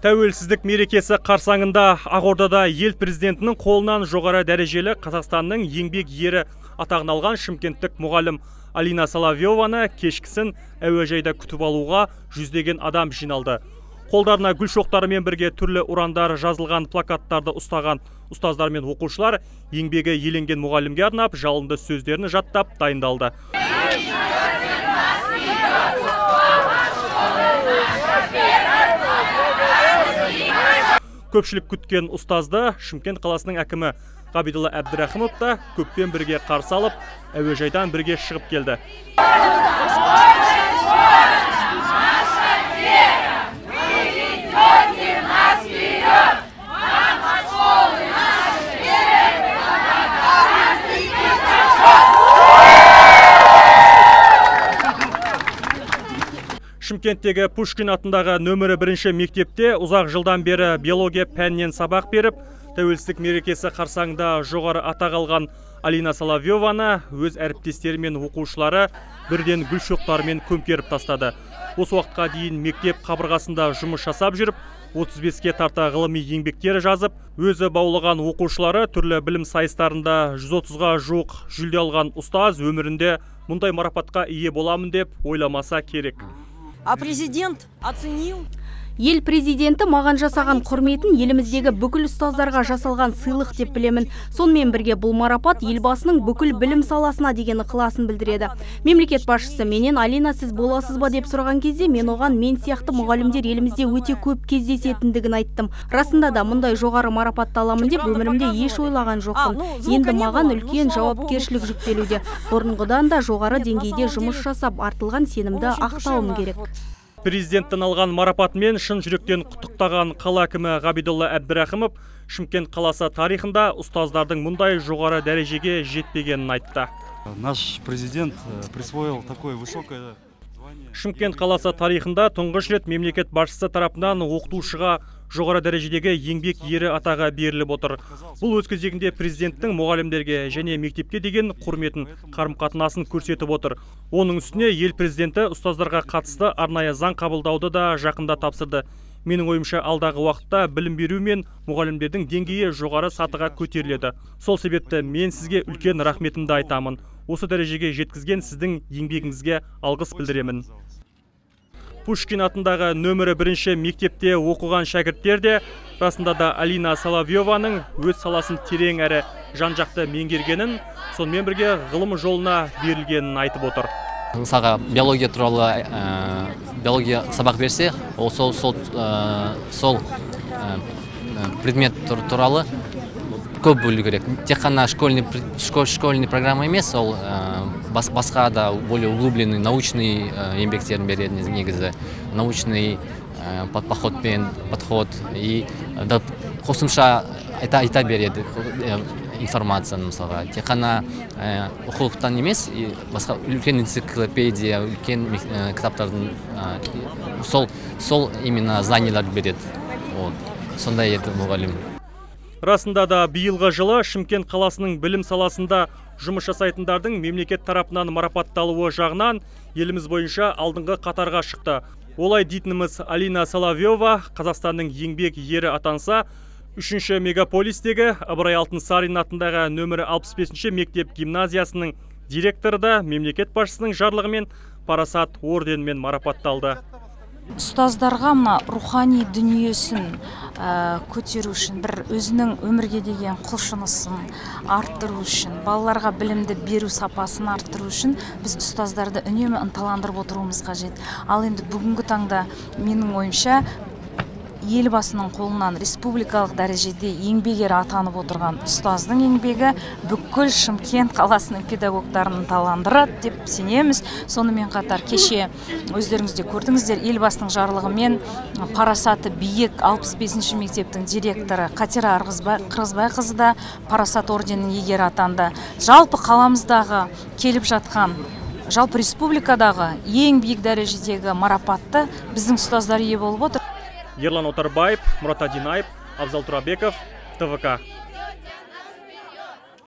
Тәуелсіздік мерекесі қарсаңында Ақордада ел президентінің қолынан жоғары дәрежелі Қазақстанның еңбек ері атағын алған шымкенттік мұғалім Алина Соловьеваны кешкісін әуежайда күтіп алуға жүздеген адам жиналды. Қолдарына гүл шоқтарымен бірге түрлі ұрандар жазылған плакаттарды ұстаған ұстаздар мен оқушылар еңбегі еленген мұғалімге арнап жалынды сөздерін жаттап дайындалды. Көпшілік күткен ұстазды Шымкент қаласының әкімі Ғабидолла Әбдірахымов та көппен бірге қарсы алып, әуежайдан бірге шығып келді. Шымкенттегі Пушкин атындағы нөмірі 1 мектепте ұзақ жылдан бері биология пәнінен сабақ беріп, тәуелсіздік мерекесі қарсаңында жоғары атақ алған Алина Соловьеваны өз әріптестері мен оқушылары бірден гүл шоқтарымен көмкеріп тастады. Осы уақытқа дейін мектеп қабырғасында жұмыс жасап жүріп, 35-ке тарта ғылыми еңбектері жазып, өзі баулыған оқушылары түрлі білім сайыстарында 130-ға жуық жүлде алған ұстаз өмірінде мұндай марапатқа ие боламын деп ойламаса керек. А президент оценил. Ел президенті маған жасаған құрметін еліміздегі бүкіл ұстаздарға жасалған сыйлық деп білемін. Сонымен бірге бұл марапат елбасының бүкіл білім саласына деген ықыласын білдіреді. Мемлекет басшысы менен Алина сіз боласыз ба деп сұраған кезде мен оған мен сияқты мұғалімдер елімізде өте көп кездесетіндігін айттым. Расында да мұндай жоғары марапатты аламын деп өмірімде еш ойлаған жоқпын. Енді маған үлкен жауапкершілік жүктелуде. Бұрынғыдан да жоғары деңгейде жұмыс жасап артылған сенімді ақтауым керек. Президенттен алған марапатымен шын жүректен құттықтаған қала әкімі Ғабидолла Әбдірахымов Шымкент қаласы тарихында ұстаздардың мұндай жоғары дәрежеге жетпегенін айтты. Наш президент присвоил такое высокое звание. Шымкент қаласы тарихында тұңғыш рет мемлекет басшысы тарапынан оқытушыға жоғары дәрежедегі еңбек ері атағы беріліп отыр. Бұл өз кезегінде президенттің мұғалімдерге және мектепке деген құрметін, қарым-қатынасын көрсетіп отыр. Оның үстіне ел президенті ұстаздарға қатысты арнайы заң қабылдауды да жақында тапсырды. Менің ойымша алдағы уақытта білім беру мен мұғалімдердің деңгейі жоғары сатыға көтеріледі. Сол себепті мен сізге үлкен рахметімді айтамын. Осы дәрежеге жеткізген сіздің еңбегіңізге алғыс білдіремін. Пушкин атындағы нөмірі 1 мектепте оқыған шәкірттер де расында да Алина Соловьеваның өз саласын терең әрі жан-жақты меңгергенін, сонымен бірге ғылым жолына берілгенін айтып отыр. Мысалға биология туралы биология сабақ берсе, ол сол предмет туралы көп бөлу керек. Тек қана школьный программа емес, ол басқа да более углубленный научный еңбектерін береді негізі. Научный подход и қосымша айта береді информацияны мысалға. Тек қана оқулықтан емес, басқа үлкен энциклопедия, үлкен кітаптардың сол именно знаниялар береді. Сондай еді мұғалім. Расында да биылғы жылы Шымкент қаласының білім саласында жұмыс жасайтындардың мемлекет тарапынан марапатталуы жағынан еліміз бойынша алдыңғы қатарға шықты. Олай дейтініміз Алина Соловьева Қазақстанның еңбек ері атанса, 3-ші мегаполистегі Ыбырай Алтынсарин атындағы нөмірі 65-ші мектеп гимназиясының директоры да мемлекет басшысының жарлығымен парасат орденімен марапатталды. Ұстаздарға мына рухани дүниесін көтеру үшін, бір өзінің өмірге деген құлшынысын арттыру үшін, балаларға білімді беру сапасын арттыру үшін біз ұстаздарды үнемі ынталандырып отыруымыз қажет. Ал енді бүгінгі таңда менің ойымша елбасының қолынан республикалық дәрежеде еңбек ері атанып отырған ұстаздың еңбегі бүкіл Шымкент қаласының педагогтарын ынталандырады деп сенеміз. Сонымен қатар кеше өздеріңізде көрдіңіздер, елбасының жарлығымен парасаты биік 65-ші мектептің директоры Қатира Қырғызбайқызы да парасат орденінің иегері атанды. Жалпы қаламыздағы келіп жатқан жалпы республикадағы ең биік дәрежедегі марапатты біздің ұстаздар ие болып отыр. Ерлан Отарбаев, Мұрат Адинаев, Абзал Турабеков, ТВК.